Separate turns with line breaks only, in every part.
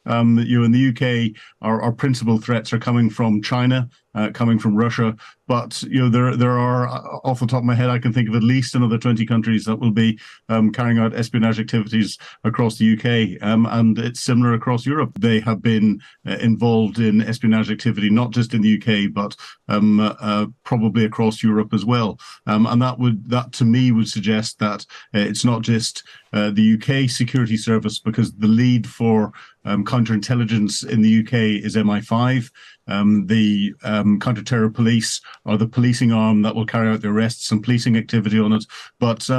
In the UK, our principal threats are coming from China, coming from Russia. But there are, off the top of my head, I can think of at least another 20 countries that will be carrying out espionage activities across the UK, and it's similar across Europe. They have been involved in espionage activity, not just in the UK, but probably across Europe as well. And that to me would suggest that it's not just the UK security service, because the lead for counterintelligence in the UK is MI5. The counter-terror police are the policing arm that will carry out the arrests and policing activity on it. But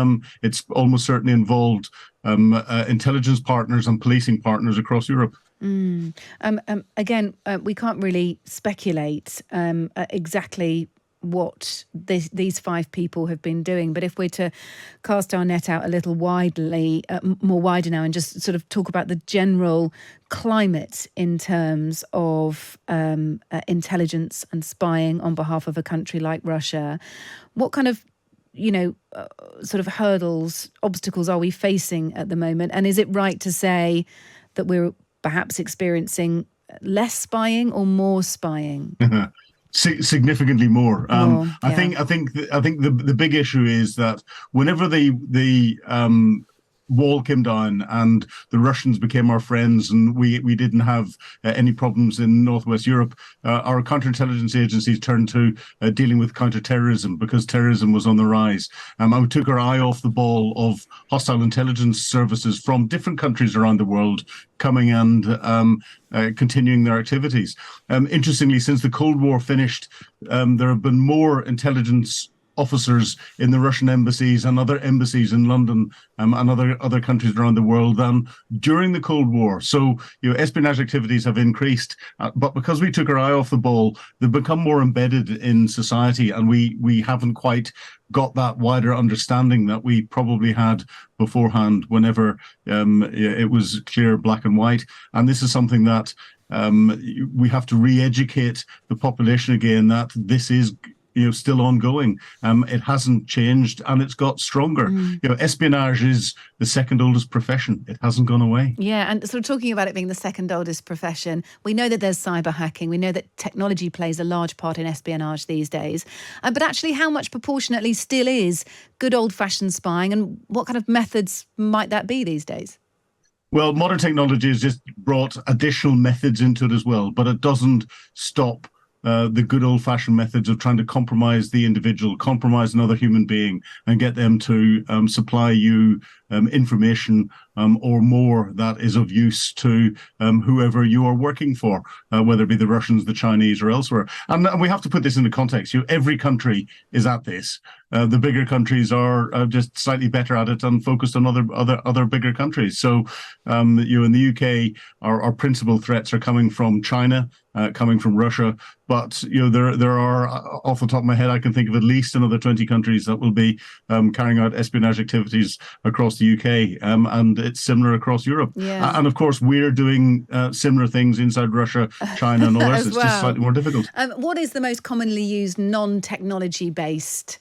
it's almost certainly involved intelligence partners and policing partners across Europe.
Again, we can't really speculate exactly what these five people have been doing. But if we're to cast our net out a little more wider now, and just sort of talk about the general climate in terms of intelligence and spying on behalf of a country like Russia, what kind of sort of hurdles, obstacles are we facing at the moment? And is it right to say that we're perhaps experiencing less spying or more spying?
Significantly more.
Yeah.
I think the big issue is that whenever the wall came down and the Russians became our friends, and we didn't have any problems in Northwest Europe, our counterintelligence agencies turned to dealing with counterterrorism, because terrorism was on the rise. And we took our eye off the ball of hostile intelligence services from different countries around the world coming and continuing their activities. Interestingly, since the Cold War finished, there have been more intelligence officers in the Russian embassies and other embassies in London and other countries around the world than during the Cold War. So, espionage activities have increased, but because we took our eye off the ball, they've become more embedded in society, and we haven't quite got that wider understanding that we probably had beforehand whenever it was clear black and white. And this is something that we have to re-educate the population again, that this is still ongoing. It hasn't changed, and it's got stronger. Espionage is the second oldest profession. It hasn't gone away.
Yeah, and sort of talking about it being the second oldest profession, we know that there's cyber hacking. We know that technology plays a large part in espionage these days. But actually, how much proportionately still is good old-fashioned spying, and what kind of methods might that be these days?
Well, modern technology has just brought additional methods into it as well, but it doesn't stop the good old-fashioned methods of trying to compromise the individual, compromise another human being, and get them to supply you information or more that is of use to whoever you are working for, whether it be the Russians, the Chinese, or elsewhere. And we have to put this into context. Every country is at this. The bigger countries are just slightly better at it and focused on other bigger countries. So, in the UK, our principal threats are coming from China, coming from Russia. But there are, off the top of my head, I can think of at least another 20 countries that will be carrying out espionage activities across the UK, and it's similar across Europe.
Yeah.
And of course, we're doing similar things inside Russia, China, and others. It's just slightly more difficult.
What is the most commonly used non-technology-based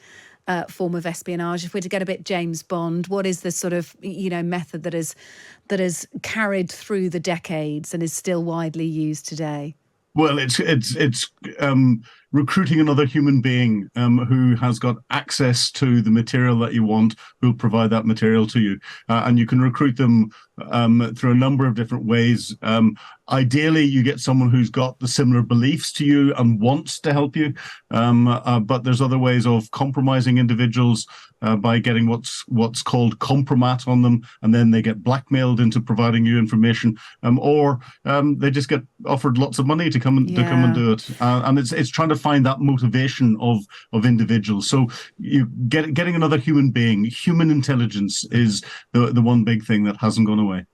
form of espionage? If we're to get a bit James Bond, what is the sort of method that is carried through the decades and is still widely used today?
Well, it's recruiting another human being who has got access to the material that you want, who'll provide that material to you. And you can recruit them through a number of different ways. Ideally, you get someone who's got the similar beliefs to you and wants to help you. But there's other ways of compromising individuals by getting what's called compromat on them, and then they get blackmailed into providing you information, or they just get offered lots of money to come and do it. And it's trying to find that motivation of individuals. So getting another human being, human intelligence is the one big thing that hasn't gone away.